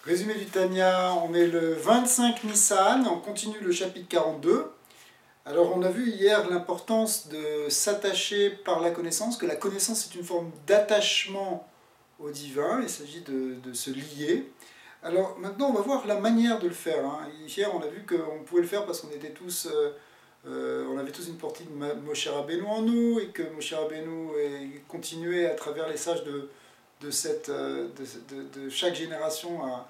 Résumé du Tanya, on est le 25 Nissan, on continue le chapitre 42. Alors on a vu hier l'importance de s'attacher par la connaissance, que la connaissance est une forme d'attachement au divin, il s'agit de se lier. Alors maintenant on va voir la manière de le faire. Hier on a vu qu'on pouvait le faire parce qu'on était tous, on avait tous une partie de Moshe Rabbeinu en nous, et que Moshe Rabbeinu continuait à travers les sages de chaque génération à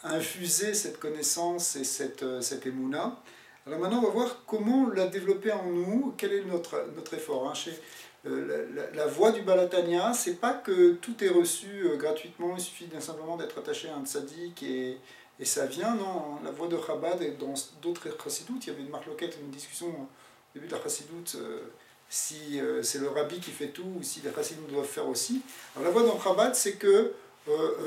infuser cette connaissance et cette émouna. Alors maintenant, on va voir comment la développer en nous, quel est notre effort. La voie du Balatania, c'est pas que tout est reçu gratuitement, il suffit simplement d'être attaché à un tzaddik et ça vient. Non, la voie de Chabad et dans d'autres chassidoutes, il y avait une marloquette, une discussion au début de la chassidoute, si c'est le rabbi qui fait tout ou si les chassidoutes doivent faire aussi. Alors la voie dans Chabad, c'est que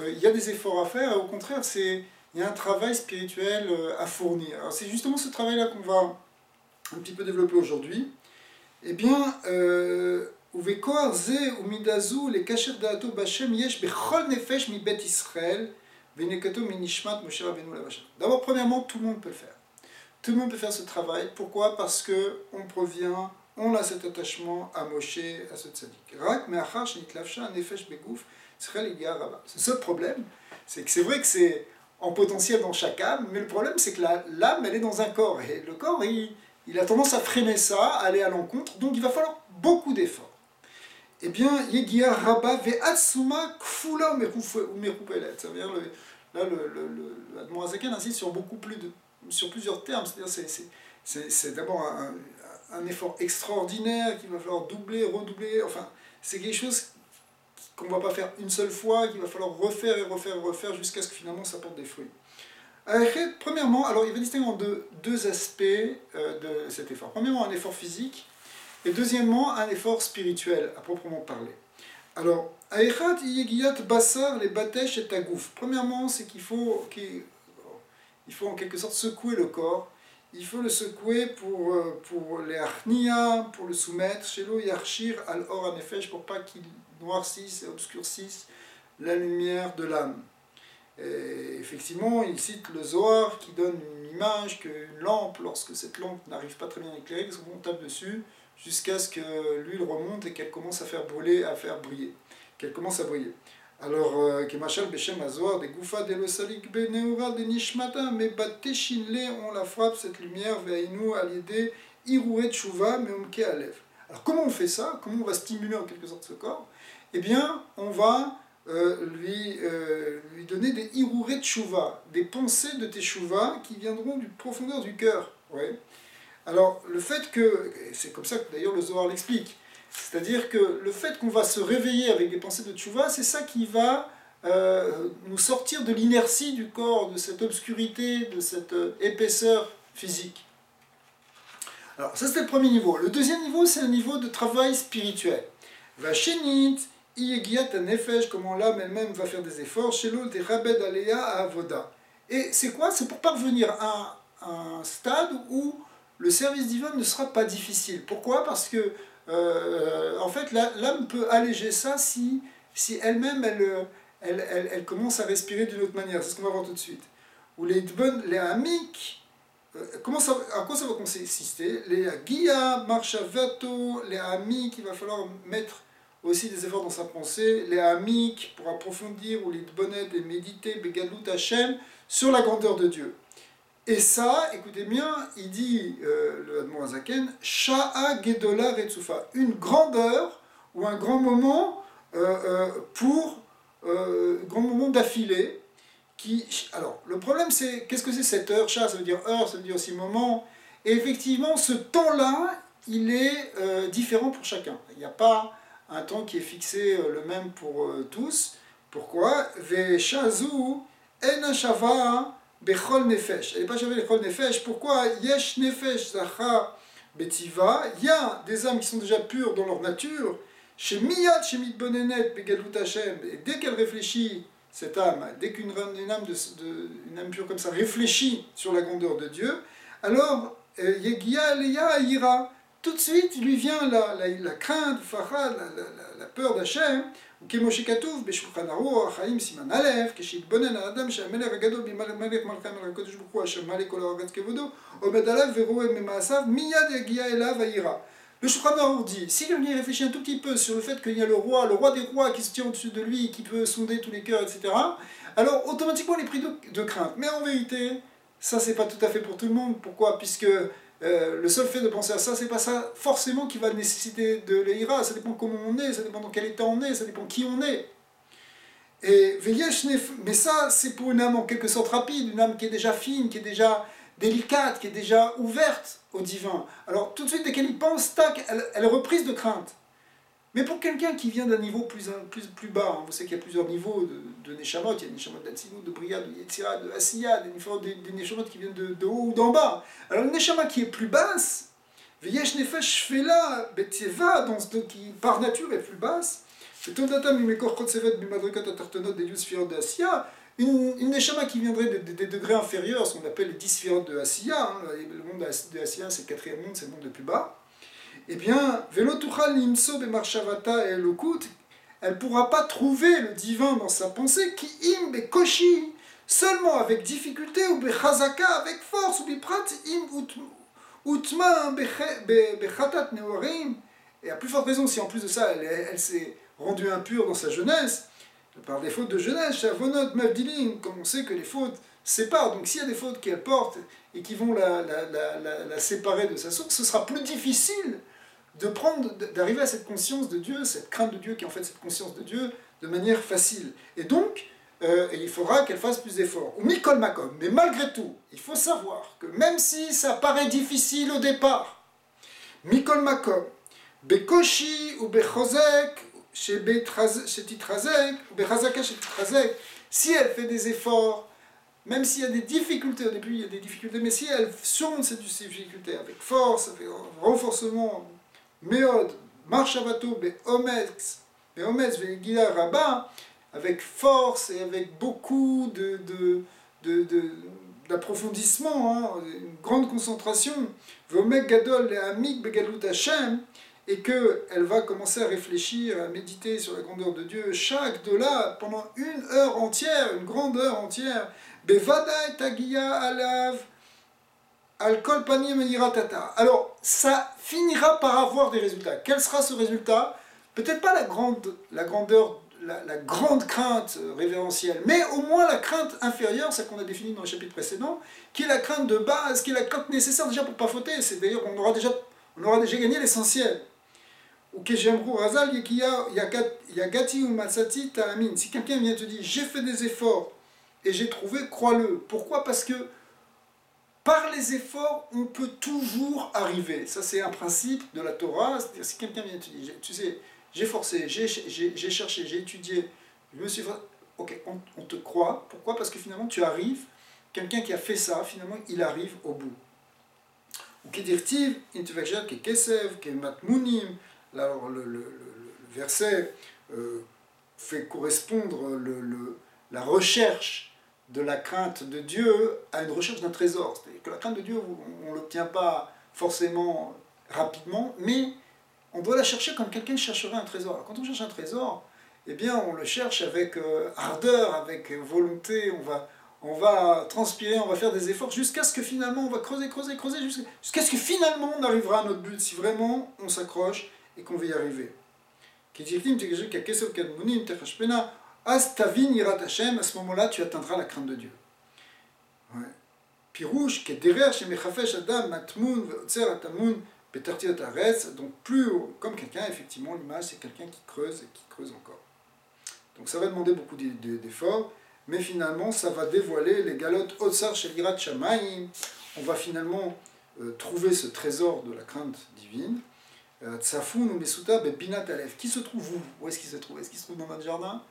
il y a des efforts à faire, et au contraire, il y a un travail spirituel à fournir. Alors c'est justement ce travail-là qu'on va un petit peu développer aujourd'hui. Eh bien, Uvekoar ze umidazu le kasher daato bashem yesh bechol nefesh mi bet Israël venekato minishmat Moshe Rabbeinu lavasham. D'abord, premièrement, tout le monde peut le faire. Tout le monde peut faire ce travail. Pourquoi? Parce qu'on provient, on a cet attachement à Moshe, à ce tzaddik. Rak me'achar shenitlavsha nefesh begouf. Le seul problème, c'est que c'est vrai que c'est en potentiel dans chaque âme, mais le problème c'est que l'âme elle est dans un corps, et le corps il a tendance à freiner ça, à aller à l'encontre, donc il va falloir beaucoup d'efforts. Eh bien, Yegia Rabba ve'atsuma kfula umerupelet. Ça veut dire, là, l'Admor Hazaken insiste sur plusieurs termes, c'est-à-dire c'est d'abord un effort extraordinaire qu'il va falloir doubler, redoubler, enfin, c'est quelque chose qu'on ne va pas faire une seule fois, qu'il va falloir refaire et refaire et refaire jusqu'à ce que finalement ça porte des fruits. Premièrement, alors il va distinguer en deux aspects de cet effort. Premièrement, un effort physique, et deuxièmement, un effort spirituel, à proprement parler. Alors, Aechat yegiyat basar les batesh et tagouf. Premièrement, c'est qu'il faut en quelque sorte secouer le corps. Il faut le secouer pour les arnia, pour le soumettre, chez l'eau yarshir al or anefesh, pour pas qu'il noircisse et obscurcisse la lumière de l'âme. Et effectivement, il cite le Zohar qui donne une image qu'une lampe, lorsque cette lampe n'arrive pas très bien éclairée, on tape dessus jusqu'à ce que l'huile remonte et qu'elle commence à faire brûler, à faire briller, qu'elle commence à briller. Alors, Kemachal Beshem Azoar, des Goufa, des Losalik, Beneura, des Nishmata, mais Bateshinle, on la frappe, cette lumière, Veinu, Aliede, Irouet Chouva, Meumke Alev. Alors, comment on fait ça? Comment on va stimuler en quelque sorte ce corps? Eh bien, on va lui donner des Irouet Chouva, des pensées de Teshuva qui viendront du profondeur du cœur. Ouais. Alors, le fait que, c'est comme ça que d'ailleurs le Zohar l'explique, c'est-à-dire que le fait qu'on va se réveiller avec des pensées de Tchouva, c'est ça qui va nous sortir de l'inertie du corps, de cette obscurité, de cette épaisseur physique. Alors ça c'était le premier niveau. Le deuxième niveau, c'est le niveau de travail spirituel. Vachenit, Iegiat Nefesh, comment l'âme elle-même va faire des efforts, Shelo te Rabed Alea à Avoda. Et c'est quoi? C'est pour parvenir à un stade où le service divin ne sera pas difficile. Pourquoi? Parce que en fait, l'âme peut alléger ça si elle-même, elle commence à respirer d'une autre manière. C'est ce qu'on va voir tout de suite. Ou les hamiques, à quoi ça va consister? Les guia, marchavato, les hamiques, il va falloir mettre aussi des efforts dans sa pensée. Les hamiques, pour approfondir, ou les bonnettes, et méditer, begalut Hashem, sur la grandeur de Dieu. Et ça, écoutez bien, il dit, le Admor Hazaken, Sha'a Gedola Retsufa, une grandeur ou un grand moment grand moment d'affilée. Alors, le problème c'est, qu'est-ce que c'est cette heure? Sha, ça veut dire heure, ça veut dire aussi moment. Et effectivement, ce temps-là, il est différent pour chacun. Il n'y a pas un temps qui est fixé le même pour tous. Pourquoi? Ve Shazu En Shava Bechol Nefesh. Elle n'est pas jamais Bechol Nefesh. Pourquoi? Yesh Nefesh Zacha Betiva. Il y a des âmes qui sont déjà pures dans leur nature. Chez Miyad, chez Mitbonenet, Begalut Hashem. Et dès qu'elle réfléchit, cette âme, dès qu'une âme pure comme ça réfléchit sur la grandeur de Dieu, alors Yegia Leia Ira. tout de suite, il lui vient la crainte, la peur d'Hachem, וכמו שכתוב בשולחן ערוך, החיים סימן א', כשהתבונן האדם שהמלך הגדול מלך מלכי המלך הקדוש ברוך הוא אשר מלא כל הארץ כבודו, עומד עליו ורואה ממעשיו, מיד יגיע אליו היראה. Le Shulchan Aruch dit, si quelqu'un réfléchit un tout petit peu sur le fait qu'il y a le roi des rois qui se tient au-dessus de lui, qui peut sonder tous les cœurs, etc., alors automatiquement il est pris de crainte. Mais en vérité, ça c'est pas tout à fait pour tout le monde. Pourquoi? Puisque le seul fait de penser à ça, c'est pas ça forcément qui va nécessiter de l'ira. Ça dépend comment on est, ça dépend dans quel état on est, ça dépend qui on est. Mais ça, c'est pour une âme en quelque sorte rapide, une âme qui est déjà fine, qui est déjà délicate, qui est déjà ouverte au divin. Alors tout de suite, dès qu'elle y pense, tac, elle est reprise de crainte. Mais pour quelqu'un qui vient d'un niveau plus bas, hein, vous savez qu'il y a plusieurs niveaux de Neshamot, il y a Neshamot d'Atsilut, de Bria, de Yetzira, de Asiya, des Neshamot qui viennent de haut ou d'en bas. Alors une Neshama qui est plus basse, Veyesh Nefesh Shfela, Betieva, qui par nature est plus basse, une Neshama qui viendrait des degrés inférieurs, ce qu'on appelle les 10 sphérotes de Asiya, hein, le monde de Asiya c'est le quatrième monde, c'est le monde le plus bas. Eh bien, Velotuchal Nimso Bemarchavata et Elokut, elle ne pourra pas trouver le divin dans sa pensée, qui im bekoshi, seulement avec difficulté, ou bechazaka, avec force, ou biprat im utma bechatat neorim, et à plus forte raison, si en plus de ça, elle s'est rendue impure dans sa jeunesse, par des fautes de jeunesse, Shavonot Mavdilim, comme on sait que les fautes séparent, donc s'il y a des fautes qu'elle porte et qui vont la séparer de sa source, ce sera plus difficile d'arriver à cette conscience de Dieu, cette crainte de Dieu qui est en fait cette conscience de Dieu de manière facile. Et donc, il faudra qu'elle fasse plus d'efforts. Ou Mikol Makom, mais malgré tout, il faut savoir que même si ça paraît difficile au départ, Mikol Makom, Bekoshi ou Bechozek, chez Titrazek, ou Bechazaka chez Titrazek, si elle fait des efforts, même s'il y a des difficultés, au début il y a des difficultés, mais si elle surmonte ces difficultés avec force, avec renforcement, Meod, Marshavato, Beometz, Ve'gila Rabba, avec force et avec beaucoup d'approfondissement, hein, une grande concentration, Ve'omek Gadol Le'amik Begalut Hashem, et qu'elle va commencer à réfléchir, à méditer sur la grandeur de Dieu, chaque de là, pendant une heure entière, une grande heure entière, Bevada Tagia Alav, Al-Kol Panim Yiratata. Alors, ça finira par avoir des résultats. Quel sera ce résultat? Peut-être pas la grandeur, la grande crainte révérentielle, mais au moins la crainte inférieure, celle qu'on a définie dans le chapitre précédent, qui est la crainte de base, qui est la crainte nécessaire déjà pour ne pas fauter. C'est d'ailleurs qu'on aura déjà gagné l'essentiel. Ou que j'aimerais Razal Yagati ou Matsati Ta'amin. Si quelqu'un vient te dire j'ai fait des efforts et j'ai trouvé, crois-le. Pourquoi? Parce que par les efforts, on peut toujours arriver. Ça, c'est un principe de la Torah. C'est-à-dire, si quelqu'un vient te dire, tu sais, j'ai forcé, j'ai cherché, j'ai étudié, je me suis fait... Ok, on te croit. Pourquoi? Parce que finalement, tu arrives. Quelqu'un qui a fait ça, finalement, il arrive au bout. Ou qui dirtiv, intivajat, qui kesev, qui matmunim. Alors, le verset fait correspondre la recherche de la crainte de Dieu à une recherche d'un trésor. C'est-à-dire que la crainte de Dieu, on ne l'obtient pas forcément rapidement, mais on doit la chercher comme quelqu'un chercherait un trésor. Alors, quand on cherche un trésor, eh bien, on le cherche avec ardeur, avec volonté, on va transpirer, on va faire des efforts, jusqu'à ce que finalement, on va creuser, jusqu'à ce que finalement, on arrivera à notre but, si vraiment on s'accroche et qu'on veut y arriver. À ce moment-là, tu atteindras la crainte de Dieu. Pirouche, donc plus comme quelqu'un, effectivement, l'image c'est quelqu'un qui creuse et qui creuse encore. Donc ça va demander beaucoup d'efforts, mais finalement ça va dévoiler les galotes Otsar Shelirat Shamayim. On va finalement trouver ce trésor de la crainte divine. Tsafoun ou Mesuta Binat Alef. Qui se trouve où? Où est-ce qu'il se trouve? Est-ce qu'il se trouve dans notre jardin?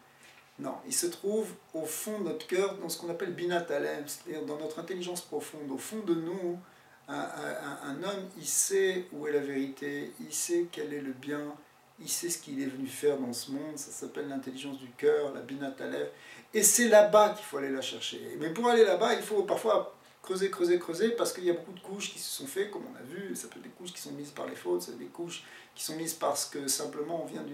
Non, il se trouve au fond de notre cœur, dans ce qu'on appelle Binat Alef, c'est-à-dire dans notre intelligence profonde. Au fond de nous, un homme, il sait où est la vérité, il sait quel est le bien, il sait ce qu'il est venu faire dans ce monde. Ça s'appelle l'intelligence du cœur, la Binat Alef. Et c'est là-bas qu'il faut aller la chercher. Mais pour aller là-bas, il faut parfois creuser, creuser, creuser, parce qu'il y a beaucoup de couches qui se sont faites, comme on a vu, ça peut être des couches qui sont mises par les fautes, ça peut être des couches qui sont mises parce que simplement on vient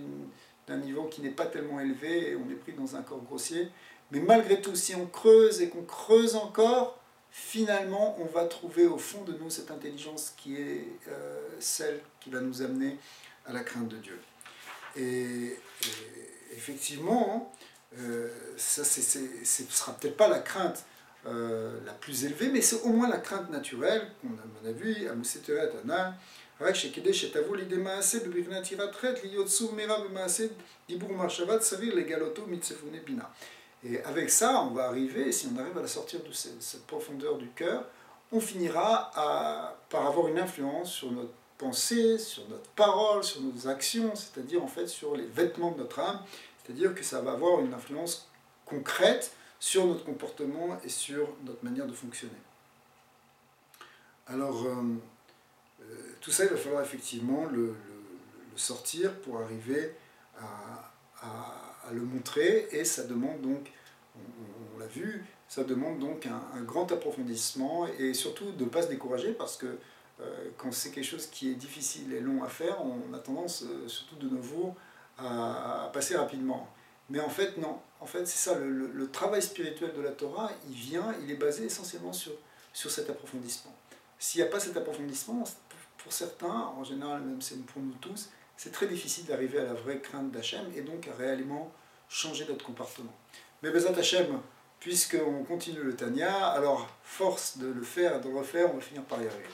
d'un niveau qui n'est pas tellement élevé et on est pris dans un corps grossier. Mais malgré tout, si on creuse et qu'on creuse encore, finalement, on va trouver au fond de nous cette intelligence qui est celle qui va nous amener à la crainte de Dieu. Et effectivement, ça ce ne sera peut-être pas la crainte la plus élevée, mais c'est au moins la crainte naturelle, qu'on a vu, Amuseteret Anal, רק שכדי שתבוא לידי מעשה בבחינת יראת חטא, להיות סור מרע במעשה דיבור ומחשבה סביר לגלותו מצפוני בינה. Et avec ça, on va arriver, si on arrive à la sortir de cette profondeur du cœur, on finira par avoir une influence sur notre pensée, sur notre parole, sur nos actions, c'est-à-dire en fait sur les vêtements de notre âme, c'est-à-dire que ça va avoir une influence concrète sur notre comportement et sur notre manière de fonctionner. Alors, tout ça, il va falloir effectivement le sortir pour arriver à le montrer, et ça demande donc, on l'a vu, ça demande donc un grand approfondissement, et surtout de ne pas se décourager, parce que quand c'est quelque chose qui est difficile et long à faire, on a tendance, surtout de nos jours, à passer rapidement. Mais en fait, non. En fait, c'est ça, le travail spirituel de la Torah, il est basé essentiellement sur cet approfondissement. S'il n'y a pas cet approfondissement, pour certains, en général, même pour nous tous, c'est très difficile d'arriver à la vraie crainte d'Hachem et donc à réellement changer notre comportement. Mais Bezat Hachem, puisqu'on continue le Tanya, alors force de le faire et de le refaire, on va finir par y arriver.